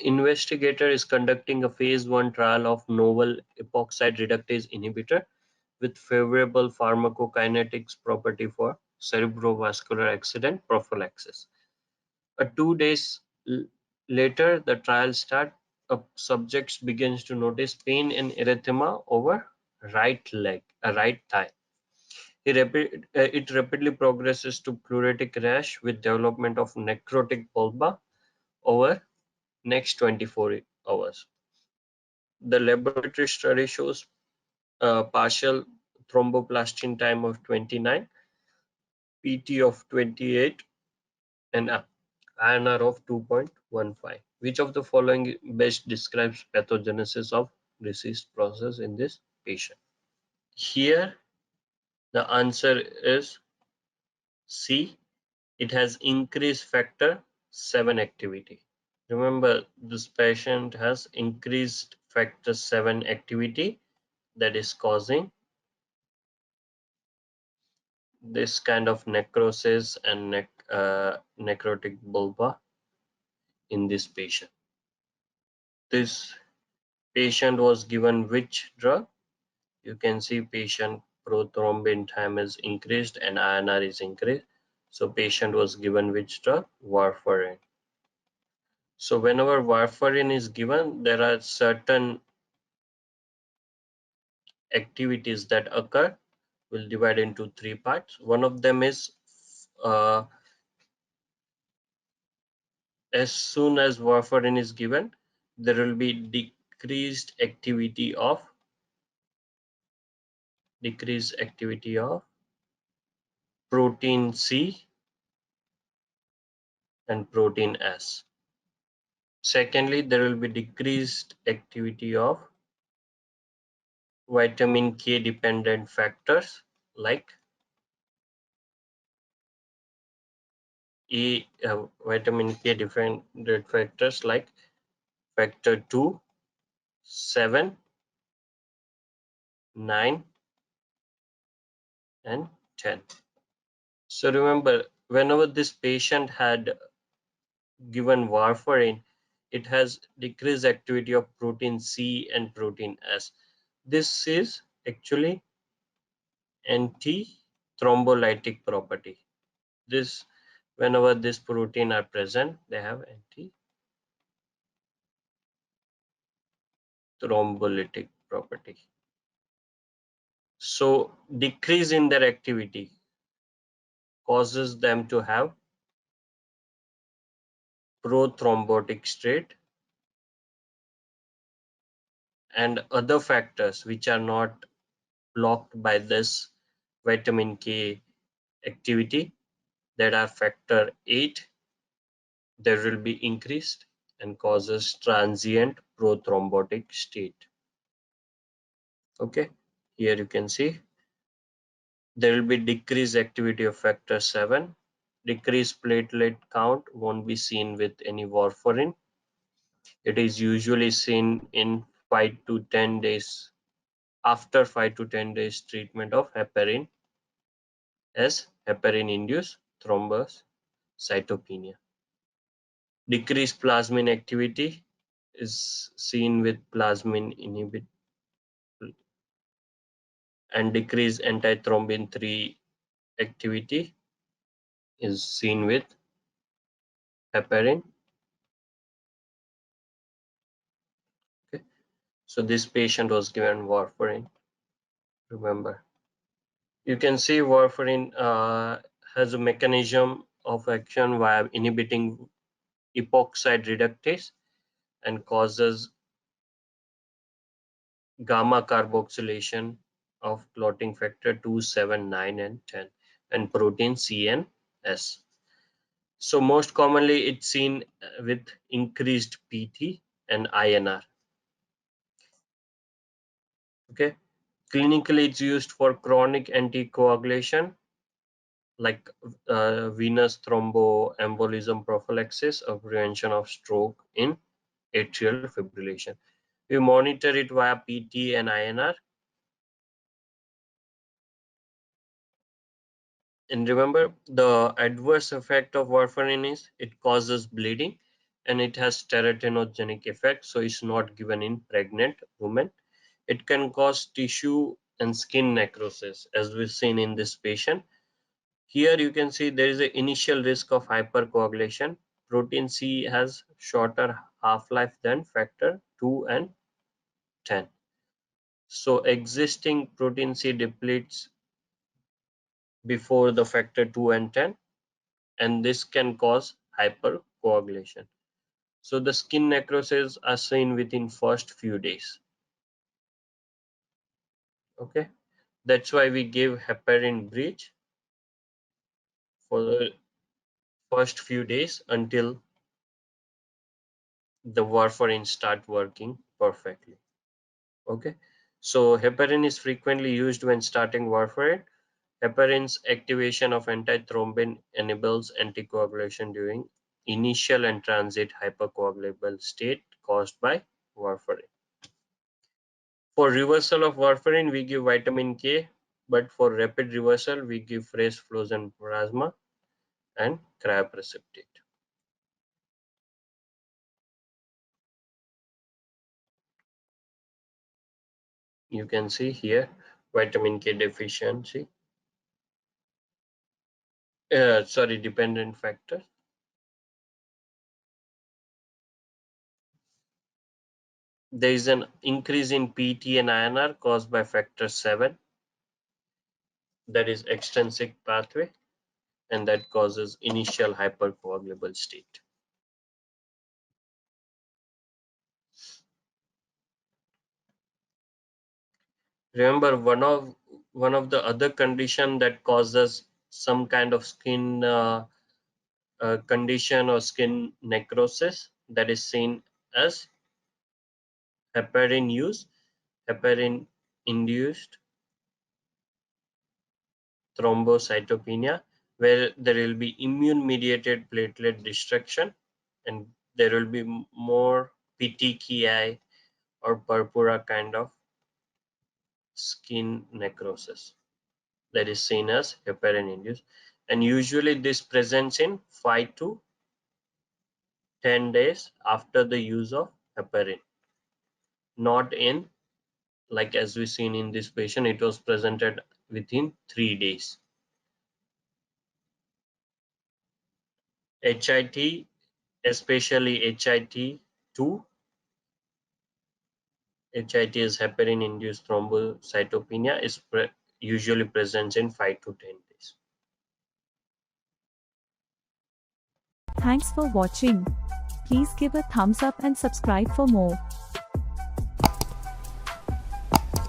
investigator is conducting a phase 1 trial of novel epoxide reductase inhibitor with favorable pharmacokinetics property for cerebrovascular accident prophylaxis. 2 days later, the trial starts. Subjects begins to notice pain and erythema over right leg, a right thigh. It rapidly progresses to pleuritic rash with development of necrotic bulba over next 24 hours. The laboratory study shows partial thromboplastin time of 29, PT of 28, and INR of 2.15. Which of the following best describes pathogenesis of disease process in this patient? Here, the answer is C. It has increased factor 7 activity. Remember, this patient has increased factor 7 activity that is causing this kind of necrosis and necrotic bulba in this patient. This patient was given which drug? You can see patient prothrombin time is increased and INR is increased. So patient was given which drug? Warfarin. So whenever warfarin is given, there are certain activities that occur. We'll divide into 3 parts. One of them is as soon as warfarin is given, there will be decreased activity of protein C and protein S. Secondly, there will be decreased activity of vitamin K dependent factors like vitamin K dependent factors like factor 2, 7, 9, and 10. So remember, whenever this patient had given warfarin, it has decreased activity of protein C and protein S. This is actually anti-thrombolytic property. This, whenever this protein are present, they have anti-thrombolytic property. So decrease in their activity causes them to have prothrombotic state, and other factors which are not blocked by this vitamin K activity, that are factor 8, there will be increased and causes transient prothrombotic state. Okay, here you can see there will be decreased activity of factor 7. Decreased platelet count won't be seen with any warfarin. It is usually seen in 5 to 10 days, after 5 to 10 days treatment of heparin, as heparin induced thrombocytopenia. Decreased plasmin activity is seen with plasmin inhibitor, and decreased antithrombin 3 activity is seen with heparin. Okay, so this patient was given warfarin. Remember, you can see warfarin has a mechanism of action via inhibiting epoxide reductase and causes gamma carboxylation of clotting factor 2, 7, 9, and 10, and protein C and S. So most commonly it's seen with increased PT and INR. Okay, clinically it's used for chronic anticoagulation like venous thromboembolism prophylaxis or prevention of stroke in atrial fibrillation. We monitor it via PT and INR. And remember, the adverse effect of warfarin is it causes bleeding and it has teratogenic effect, so it's not given in pregnant women. It can cause tissue and skin necrosis, as we've seen in this patient. Here you can see there is an initial risk of hypercoagulation. Protein C has shorter half-life than factor 2 and 10. So existing protein C depletes before the factor 2 and 10, and this can cause hypercoagulation. So the skin necrosis are seen within first few days. Okay, that's why we give heparin bridge for the first few days until the warfarin start working perfectly. Okay, so heparin is frequently used when starting warfarin. Heparin's activation of antithrombin enables anticoagulation during initial and transit hypercoagulable state caused by warfarin. For reversal of warfarin, we give vitamin K, but for rapid reversal, we give fresh frozen plasma and cryoprecipitate. You can see here vitamin K deficiency, dependent factor. There is an increase in PT and INR caused by factor 7, that is extrinsic pathway, and that causes initial hypercoagulable state. Remember, one of the other condition that causes some kind of skin condition or skin necrosis, that is seen as heparin use, heparin induced thrombocytopenia, where there will be immune mediated platelet destruction and there will be more petechiae or purpura kind of skin necrosis, that is seen as heparin induced, and usually this presents in 5 to 10 days after the use of heparin, not in, like as we seen in this patient, it was presented within 3 days. HIT, especially HIT2, HIT is heparin induced thrombocytopenia, is usually presents in 5 to 10 days. Thanks for watching. Please give a thumbs up and subscribe for more.